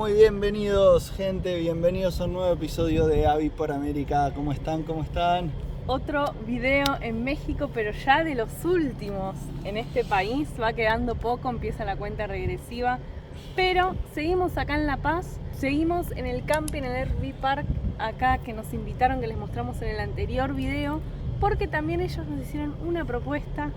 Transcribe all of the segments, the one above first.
Muy bienvenidos, gente, bienvenidos a un nuevo episodio de Avi por América. ¿Cómo están? ¿Cómo están? Otro video en México, pero ya de los últimos en este país. Va quedando poco, empieza la cuenta regresiva. Pero seguimos acá en La Paz, seguimos en el camping, en el RV Park, acá que nos invitaron, que les mostramos en el anterior video, porque también ellos nos hicieron una propuesta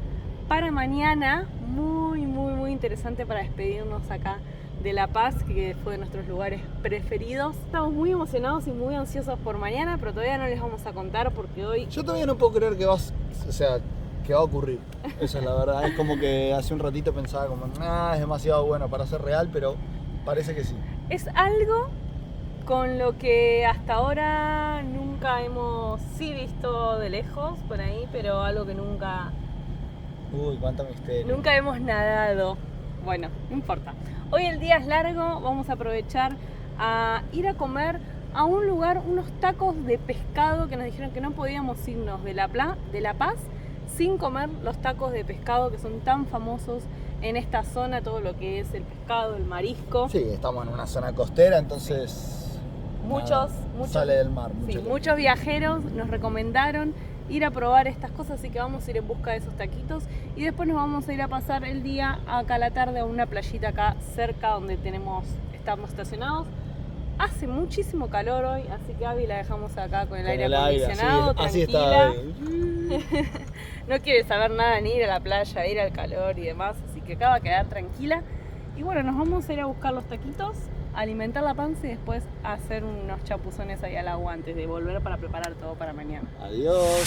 para mañana muy interesante para despedirnos acá de La Paz, que fue de nuestros lugares preferidos. Estamos muy emocionados y muy ansiosos por mañana, pero todavía no les vamos a contar porque hoy... Yo todavía no puedo creer que va a ocurrir. Esa es la verdad. Es como que hace un ratito pensaba como, es demasiado bueno para ser real, pero parece que sí. Es algo con lo que hasta ahora nunca hemos visto de lejos por ahí, pero algo que nunca... Uy, cuánto misterio. Nunca hemos nadado. Bueno, no importa. Hoy el día es largo, vamos a aprovechar a ir a comer a un lugar, unos tacos de pescado que nos dijeron que no podíamos irnos de La Paz sin comer los tacos de pescado que son tan famosos en esta zona, todo lo que es el pescado, el marisco. Sí, estamos en una zona costera, entonces muchos sale del mar. Muchos viajeros nos recomendaron ir a probar estas cosas, así que vamos a ir en busca de esos taquitos y después nos vamos a ir a pasar el día acá a la tarde a una playita acá cerca donde estamos estacionados. Hace muchísimo calor hoy, así que Abby la dejamos acá con el aire acondicionado, sí, así tranquila. Está. No quiere saber nada ni ir a la playa, ir al calor y demás, así que acá va a quedar tranquila. Y bueno, nos vamos a ir a buscar los taquitos, alimentar la panza y después hacer unos chapuzones ahí al agua antes de volver para preparar todo para mañana. Adiós.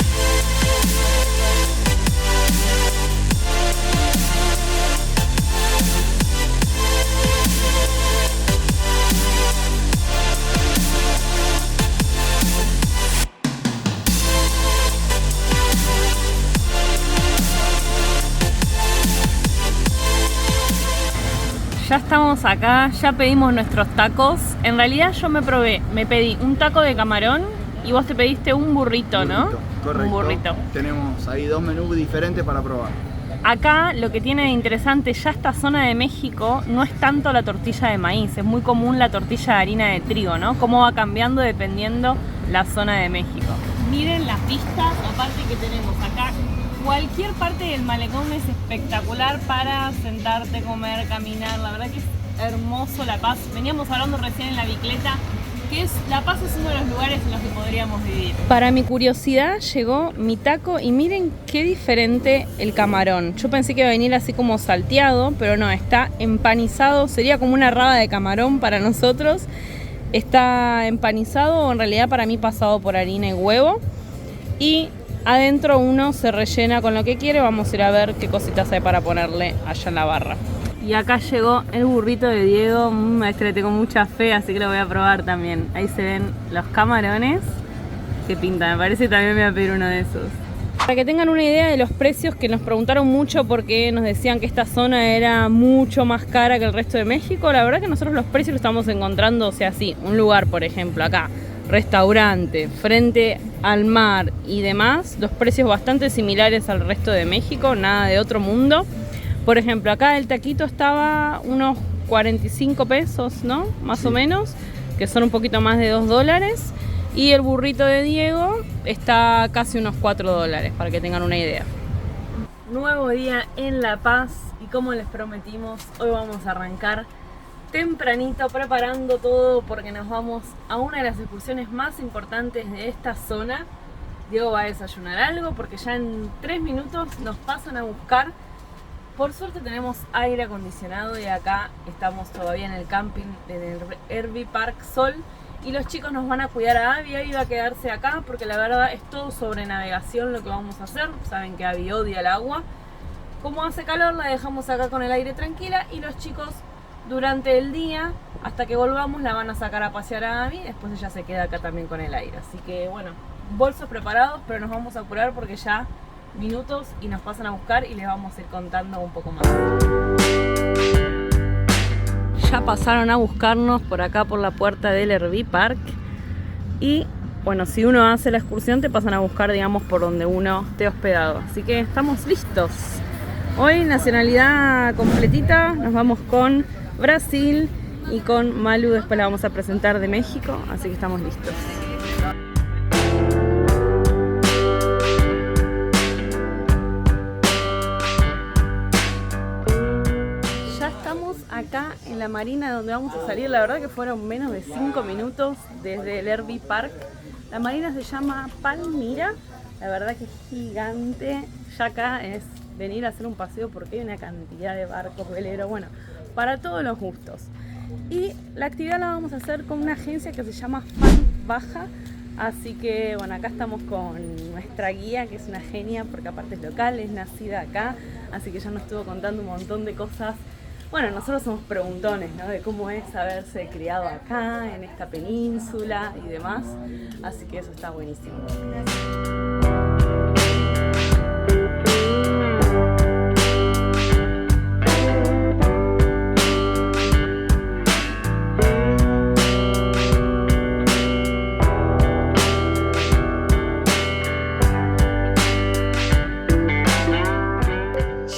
Ya estamos acá, ya pedimos nuestros tacos. En realidad yo me pedí un taco de camarón y vos te pediste un burrito, ¿no? Correcto. Un burrito. Tenemos ahí dos menús diferentes para probar. Acá lo que tiene de interesante, ya esta zona de México no es tanto la tortilla de maíz, es muy común la tortilla de harina de trigo, ¿no? Cómo va cambiando dependiendo la zona de México. Miren las vistas, aparte que tenemos acá. Cualquier parte del malecón es espectacular para sentarte, comer, caminar. La verdad que es hermoso La Paz. Veníamos hablando recién en la bicicleta que La Paz es uno de los lugares en los que podríamos vivir. Para mi curiosidad llegó mi taco y miren qué diferente el camarón. Yo pensé que iba a venir así como salteado, pero no, está empanizado. Sería como una raba de camarón para nosotros. Está empanizado, o en realidad para mí pasado por harina y huevo. Y adentro uno se rellena con lo que quiere. Vamos a ir a ver qué cositas hay para ponerle allá en la barra. Y acá llegó el burrito de Diego. Le tengo mucha fe, así que lo voy a probar también. Ahí se ven los camarones. Qué pinta, me parece que también me voy a pedir uno de esos. Para que tengan una idea de los precios, que nos preguntaron mucho porque nos decían que esta zona era mucho más cara que el resto de México. La verdad que nosotros los precios los estamos encontrando, o sea, sí, un lugar, por ejemplo, acá, restaurante, frente al mar y demás, los precios bastante similares al resto de México, nada de otro mundo. Por ejemplo, acá el taquito estaba unos 45 pesos, ¿no? Más o menos, que son un poquito más de $2. Y el burrito de Diego está casi unos $4, para que tengan una idea. Nuevo día en La Paz y como les prometimos, hoy vamos a arrancar tempranito preparando todo porque nos vamos a una de las excursiones más importantes de esta zona. Diego va a desayunar algo porque ya en 3 minutos nos pasan a buscar. Por suerte tenemos aire acondicionado y acá estamos todavía en el camping del RV Park Sol y los chicos nos van a cuidar a Abby. Abby va a quedarse acá porque la verdad es todo sobre navegación lo que vamos a hacer. Saben que Abby odia el agua. Como hace calor la dejamos acá con el aire tranquila y los chicos durante el día hasta que volvamos la van a sacar a pasear a Abby. Después ella se queda acá también con el aire. Así que bueno, bolsos preparados, pero nos vamos a apurar porque ya minutos y nos pasan a buscar y les vamos a ir contando un poco más. Ya pasaron a buscarnos por acá por la puerta del RV Park y bueno, si uno hace la excursión te pasan a buscar, digamos, por donde uno esté hospedado. Así que estamos listos. Hoy nacionalidad completita, nos vamos con Brasil y con Malu después la vamos a presentar de México, así que estamos listos. Ya estamos acá en la marina donde vamos a salir. La verdad que fueron menos de 5 minutos desde el RV Park. La marina se llama Palmira, la verdad que es gigante. Ya acá es venir a hacer un paseo porque hay una cantidad de barcos, veleros, bueno, para todos los gustos. Y la actividad la vamos a hacer con una agencia que se llama Fan Baja. Así que bueno, acá estamos con nuestra guía, que es una genia porque aparte es local, es nacida acá. Así que ya nos estuvo contando un montón de cosas. Bueno, nosotros somos preguntones, ¿no? De cómo es haberse criado acá, en esta península y demás. Así que eso está buenísimo.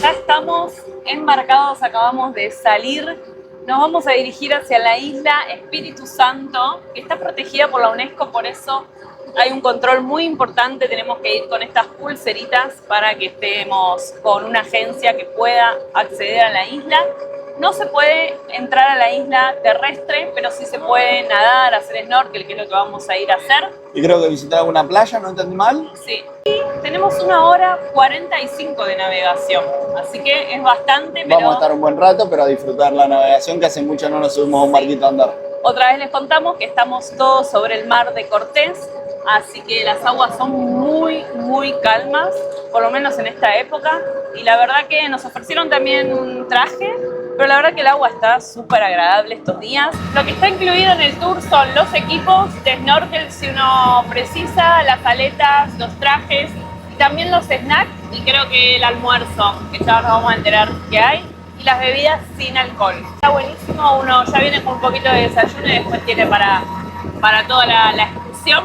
Ya estamos embarcados, acabamos de salir. Nos vamos a dirigir hacia la isla Espíritu Santo, que está protegida por la UNESCO, por eso hay un control muy importante. Tenemos que ir con estas pulseritas para que estemos con una agencia que pueda acceder a la isla. No se puede entrar a la isla terrestre, pero sí se puede nadar, hacer snorkel, que es lo que vamos a ir a hacer. Y creo que visitar alguna playa, ¿no entendí mal? Sí. Y tenemos 1 hora 45 de navegación, así que es bastante, pero... Vamos a estar un buen rato, pero a disfrutar la navegación, que hace mucho no nos subimos a un barquito a andar. Otra vez les contamos que estamos todos sobre el mar de Cortés, así que las aguas son muy, muy calmas, por lo menos en esta época. Y la verdad que nos ofrecieron también un traje, pero la verdad que el agua está súper agradable estos días. Lo que está incluido en el tour son los equipos de snorkel si uno precisa, las aletas, los trajes, y también los snacks y creo que el almuerzo, que ya nos vamos a enterar que hay, y las bebidas sin alcohol. Está buenísimo, uno ya viene con un poquito de desayuno y después tiene para toda la excursión.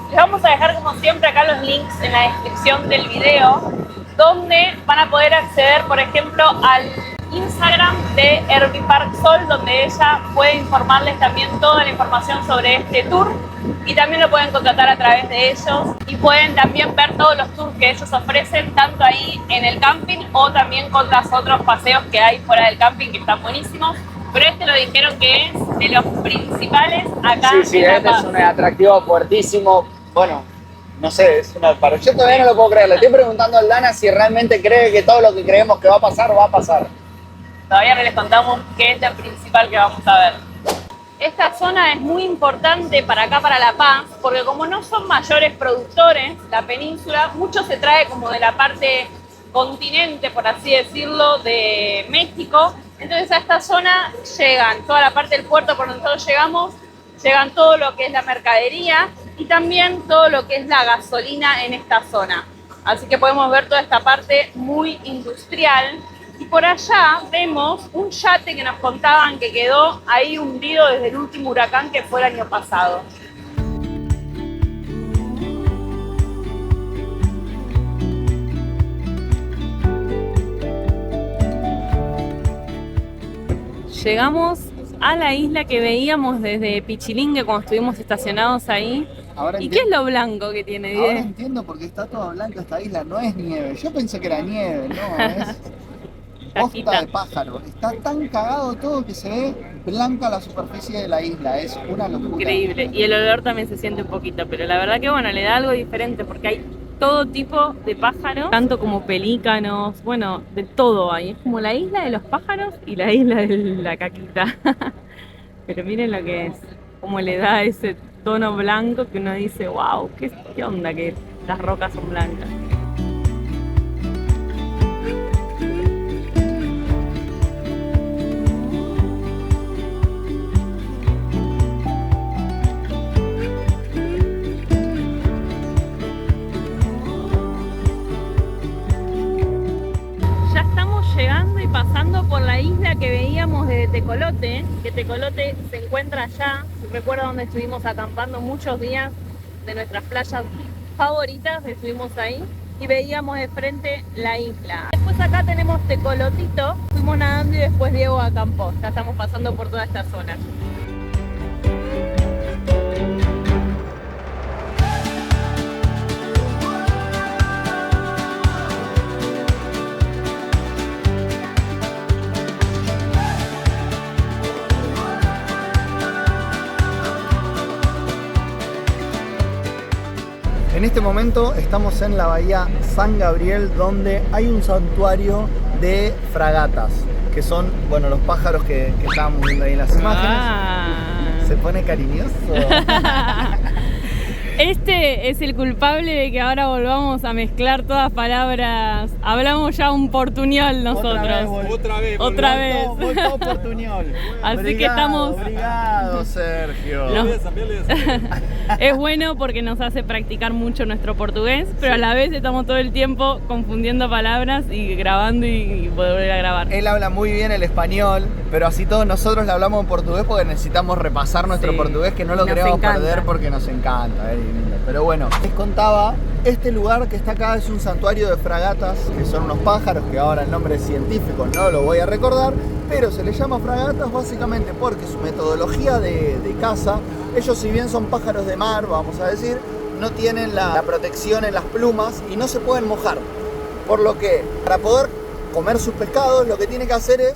Les vamos a dejar como siempre acá los links en la descripción del video, donde van a poder acceder, por ejemplo, al Instagram de RV Park Sol, donde ella puede informarles también toda la información sobre este tour, y también lo pueden contratar a través de ellos y pueden también ver todos los tours que ellos ofrecen, tanto ahí en el camping o también con los otros paseos que hay fuera del camping, que están buenísimos. Pero este lo dijeron que es de los principales acá. Sí, este es un atractivo fuertísimo. Bueno, no sé, es una para. Yo todavía no lo puedo creer. Le estoy preguntando a Lana si realmente cree que todo lo que creemos que va a pasar, va a pasar. Todavía no les contamos qué es lo principal que vamos a ver. Esta zona es muy importante para acá, para La Paz, porque como no son mayores productores, la península, mucho se trae como de la parte continente, por así decirlo, de México. Entonces a esta zona llegan, toda la parte del puerto por donde nosotros llegamos, llegan todo lo que es la mercadería y también todo lo que es la gasolina en esta zona. Así que podemos ver toda esta parte muy industrial. Y por allá vemos un yate que nos contaban que quedó ahí hundido desde el último huracán que fue el año pasado. Llegamos a la isla que veíamos desde Pichilingue cuando estuvimos estacionados ahí. ¿Y qué es lo blanco que tiene? Ahora entiendo por qué está todo blanco esta isla. No es nieve. Yo pensé que era nieve, no, es posta de pájaro. Está tan cagado todo que se ve blanca la superficie de la isla. Es una locura. Increíble. Y el olor también se siente un poquito, pero la verdad que bueno, le da algo diferente porque hay todo tipo de pájaros, tanto como pelícanos, bueno, de todo hay. Es como la isla de los pájaros y la isla de la caquita. Pero miren lo que es, como le da ese tono blanco que uno dice, wow, ¿qué onda que las rocas son blancas? Llegando y pasando por la isla que veíamos de Tecolote, que Tecolote se encuentra allá. Recuerdo donde estuvimos acampando muchos días, de nuestras playas favoritas, estuvimos ahí. y veíamos de frente la isla. Después acá tenemos Tecolotito, fuimos nadando y después Diego a Campos. Ya estamos pasando por toda esta zona. En este momento estamos en la bahía San Gabriel, donde hay un santuario de fragatas, que son, bueno, los pájaros que estábamos viendo ahí en las imágenes. Se pone cariñoso. Este es el culpable de que ahora volvamos a mezclar todas palabras. Hablamos ya un portuñol nosotros. Otra vez. Voltó portuñol. Así que estamos... Obrigado, Sergio. Es bueno porque nos hace practicar mucho nuestro portugués, pero a la vez estamos todo el tiempo confundiendo palabras y grabando y volver a grabar. Él habla muy bien el español, pero así todos nosotros le hablamos en portugués porque necesitamos repasar nuestro portugués, que no lo queremos perder porque nos encanta. Pero bueno, les contaba, este lugar que está acá es un santuario de fragatas, que son unos pájaros que ahora el nombre científico no lo voy a recordar, pero se les llama fragatas básicamente porque su metodología de caza, ellos si bien son pájaros de mar, vamos a decir, no tienen la protección en las plumas y no se pueden mojar. Por lo que para poder comer sus pescados lo que tiene que hacer es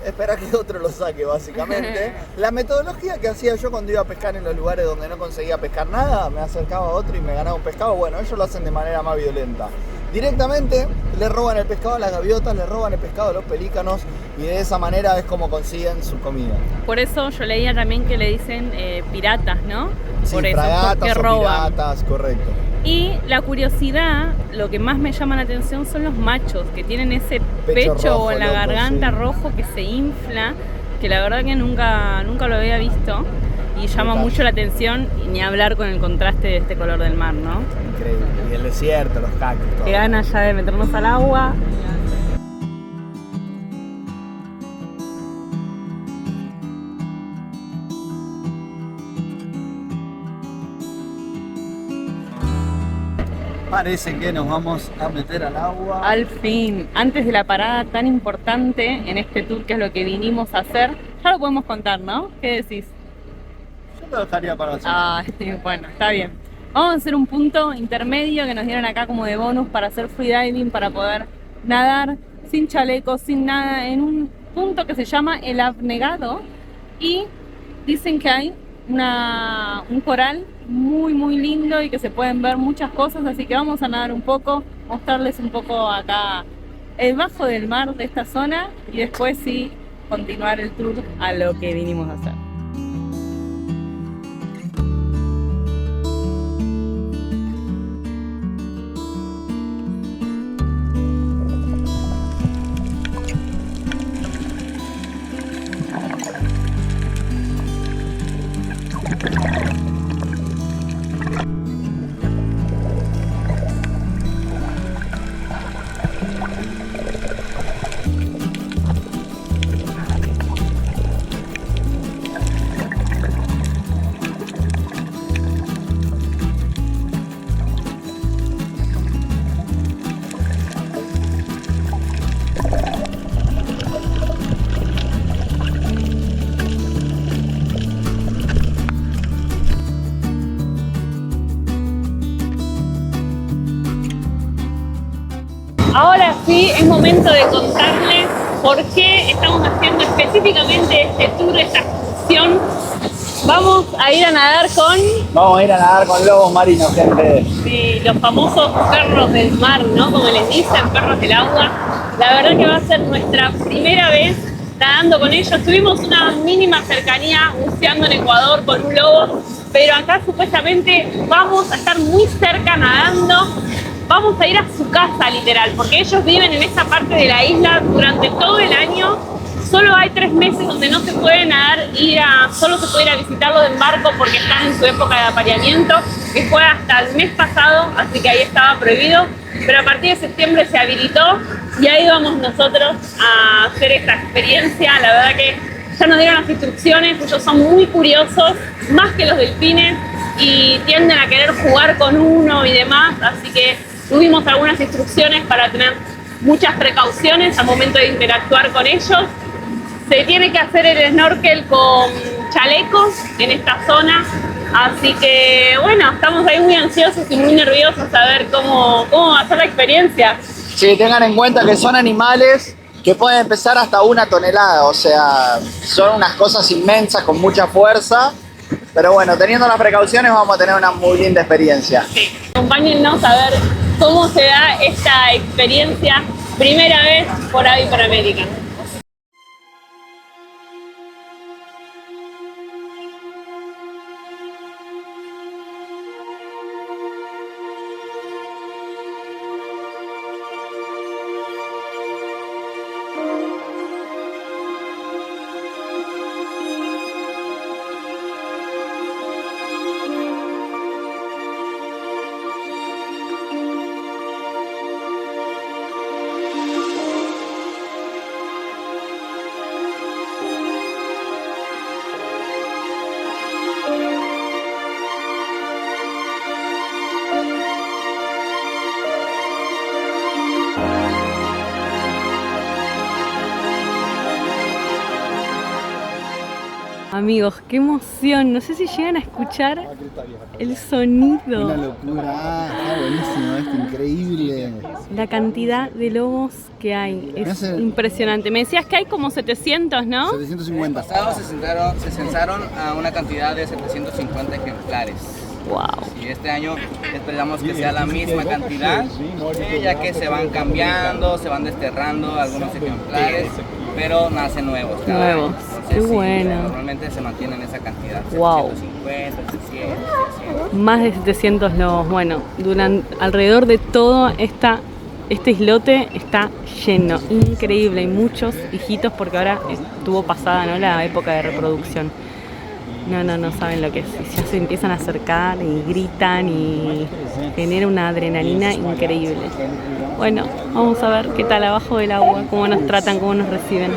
esperar que otro lo saque, básicamente. La metodología que hacía yo cuando iba a pescar en los lugares donde no conseguía pescar nada, me acercaba a otro y me ganaba un pescado. Bueno, ellos lo hacen de manera más violenta. Directamente le roban el pescado a las gaviotas, le roban el pescado a los pelícanos y de esa manera es como consiguen su comida. Por eso yo leía también que le dicen piratas, ¿no? Sí, por eso, fragatas porque o roban. piratas, correcto. Y la curiosidad, lo que más me llama la atención son los machos, que tienen ese pecho rojo, o en la loco, garganta sí. rojo que se infla, que la verdad que nunca lo había visto y llama mucho la atención, y ni hablar con el contraste de este color del mar, ¿no? Increíble. Y el desierto, los cactus, todo. Qué ganas ya de meternos al agua. Parece que nos vamos a meter al agua. Al fin, antes de la parada tan importante en este tour, que es lo que vinimos a hacer, ya lo podemos contar, ¿no? ¿Qué decís? Yo lo dejaría para hacer. Sí, bueno, está bien. Vamos a hacer un punto intermedio que nos dieron acá como de bonus para hacer freediving, para poder nadar sin chalecos, sin nada, en un punto que se llama El Abnegado, y dicen que hay un coral muy lindo y que se pueden ver muchas cosas, así que vamos a nadar un poco, mostrarles un poco acá el bajo del mar de esta zona y después sí continuar el tour a lo que vinimos a hacer. Ahora sí, es momento de contarles por qué estamos haciendo específicamente este tour, esta excursión. Vamos a ir a nadar con... Vamos a ir a nadar con lobos marinos, gente. Sí, los famosos perros del mar, ¿no? Como les dicen, perros del agua. La verdad que va a ser nuestra primera vez nadando con ellos. Tuvimos una mínima cercanía buceando en Ecuador con un lobo, pero acá supuestamente vamos a estar muy cerca nadando. Vamos a ir a su casa, literal, porque ellos viven en esta parte de la isla durante todo el año. Solo hay 3 meses donde no se puede nadar, solo se puede ir a visitarlos en barco porque están en su época de apareamiento, que fue hasta el mes pasado, así que ahí estaba prohibido. Pero a partir de septiembre se habilitó y ahí vamos nosotros a hacer esta experiencia. La verdad que ya nos dieron las instrucciones, ellos son muy curiosos, más que los delfines, y tienden a querer jugar con uno y demás, así que tuvimos algunas instrucciones para tener muchas precauciones al momento de interactuar con ellos. Se tiene que hacer el snorkel con chalecos en esta zona, así que bueno, estamos ahí muy ansiosos y muy nerviosos a ver cómo va a ser la experiencia. Sí, tengan en cuenta que son animales que pueden pesar hasta 1 tonelada, o sea, son unas cosas inmensas con mucha fuerza, pero bueno, teniendo las precauciones vamos a tener una muy linda experiencia. Sí. Acompáñennos a ver cómo se da esta experiencia, primera vez por Avi Panamérica. Amigos, qué emoción. No sé si llegan a escuchar el sonido. Una locura, está buenísimo, es increíble. La cantidad de lobos que hay es impresionante. Me decías que hay como 700, ¿no? 750. El pasado se censaron a una cantidad de 750 ejemplares. Wow. Y este año esperamos que sea la misma cantidad, ya que se van cambiando, se van desterrando algunos ejemplares, pero nacen nuevos. Nuevos. Qué bueno. Normalmente se mantienen esa cantidad. Wow. 750, 600, 600. Más de 700 lobos. Bueno, alrededor de todo este islote está lleno. Increíble. Hay muchos hijitos porque ahora estuvo pasada, ¿no?, la época de reproducción. No saben lo que es. Ya se empiezan a acercar y gritan y genera una adrenalina increíble. Bueno, vamos a ver qué tal abajo del agua, cómo nos tratan, cómo nos reciben.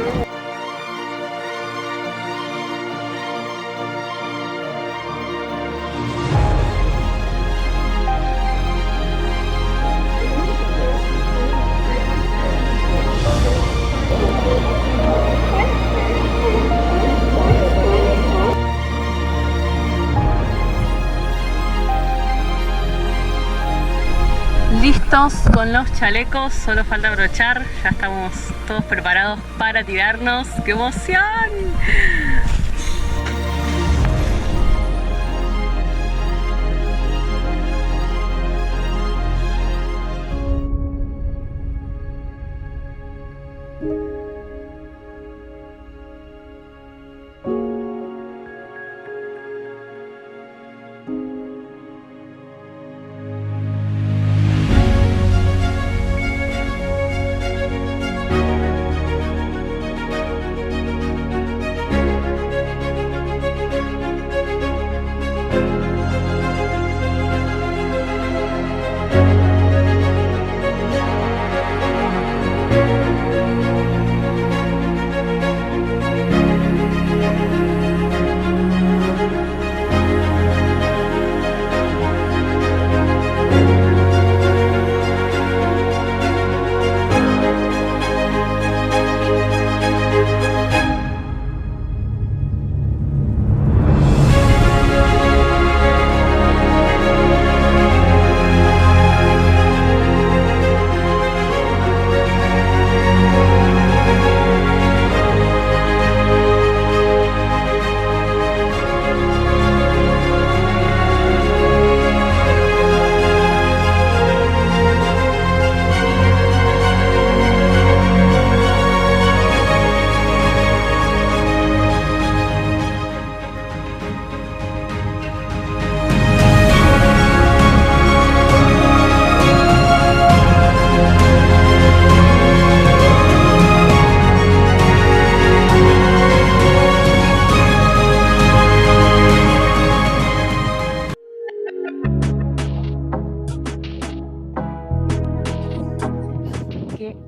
Listos con los chalecos, solo falta abrochar, ya estamos todos preparados para tirarnos. ¡Qué emoción!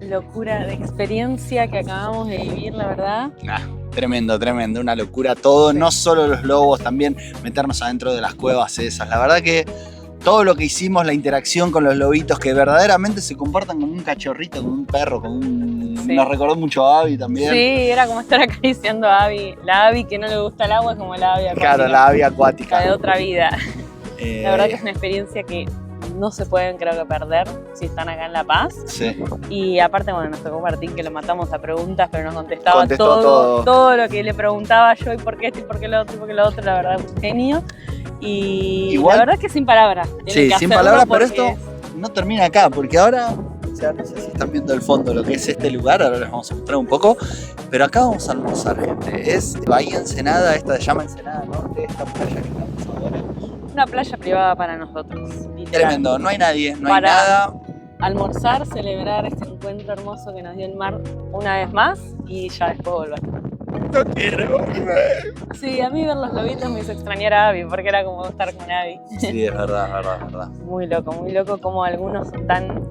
Locura de experiencia que acabamos de vivir, la verdad. Tremendo, una locura todo, no solo los lobos, también meternos adentro de las cuevas esas. La verdad que todo lo que hicimos, la interacción con los lobitos, que verdaderamente se comportan como un cachorrito, como un perro, como un... Sí. Nos recordó mucho a Abby también. Sí, era como estar acariciando a Abby. La Abby que no le gusta el agua es como la Abby acuática. Claro, la Abby acuática. La de otra vida. La verdad que es Eh, una experiencia que no se pueden, creo que, perder si están acá en La Paz. sí. Y aparte, bueno, nos tocó Martín, que lo matamos a preguntas, pero nos contestaba Contestó todo. todo lo que le preguntaba yo, y por qué esto, y por qué lo otro, y por qué lo otro, la verdad, un genio. Y Igual- la verdad es que sin palabras. Tienen Sí, que sin hacerlo palabras, pero porque esto no termina acá, porque ahora, o sea, no sé si están viendo el fondo lo que es este lugar, ahora les vamos a mostrar un poco, pero acá vamos a almorzar, gente. Es Bahía Ensenada, esta se llama Ensenada Norte, esta playa que estamos ahora. es una playa privada para nosotros. Literal. Tremendo, no hay nadie, no hay Para- nada. Almorzar, celebrar este encuentro hermoso que nos dio el mar una vez más y ya después volver. No quiero volver. Sí, a mí ver los lobitos me hizo extrañar a Abby, porque era como estar con Abby. Sí, es verdad. Muy loco como algunos son tan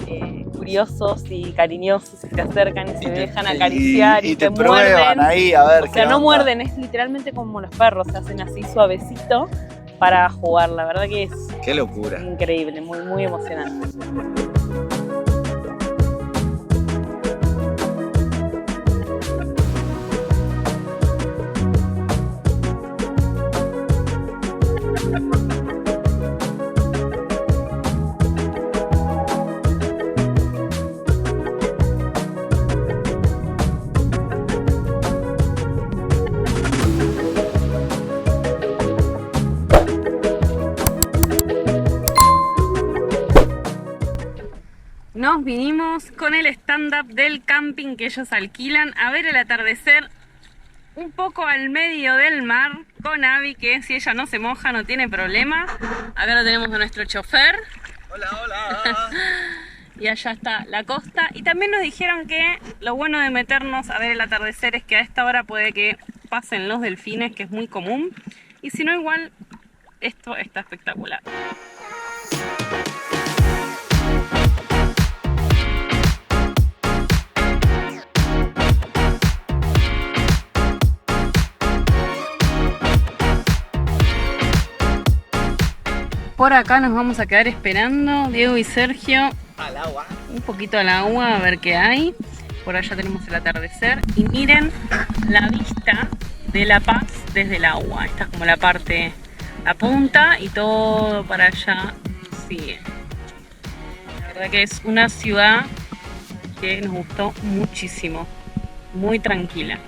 curiosos y cariñosos y se acercan y se dejan acariciar y, te te prueban muerden. ahí, a ver O qué sea, no onda. muerden, es literalmente como los perros, se hacen así suavecito para jugar. La verdad que es Qué locura. increíble, muy emocionante. Nos vinimos con el stand-up del camping que ellos alquilan a ver el atardecer un poco al medio del mar con Abby, que si ella no se moja no tiene problema. Acá lo tenemos a nuestro chofer. Hola. Y allá está la costa. Y también nos dijeron que lo bueno de meternos a ver el atardecer es que a esta hora puede que pasen los delfines, que es muy común. Y si no, igual, esto está espectacular. Por acá nos vamos a quedar esperando, Diego y Sergio, Al agua. un poquito al agua a ver qué hay. Por allá tenemos el atardecer y miren la vista de La Paz desde el agua. Esta es como la parte, la punta, y todo para allá sigue. La verdad que es una ciudad que nos gustó muchísimo, muy tranquila.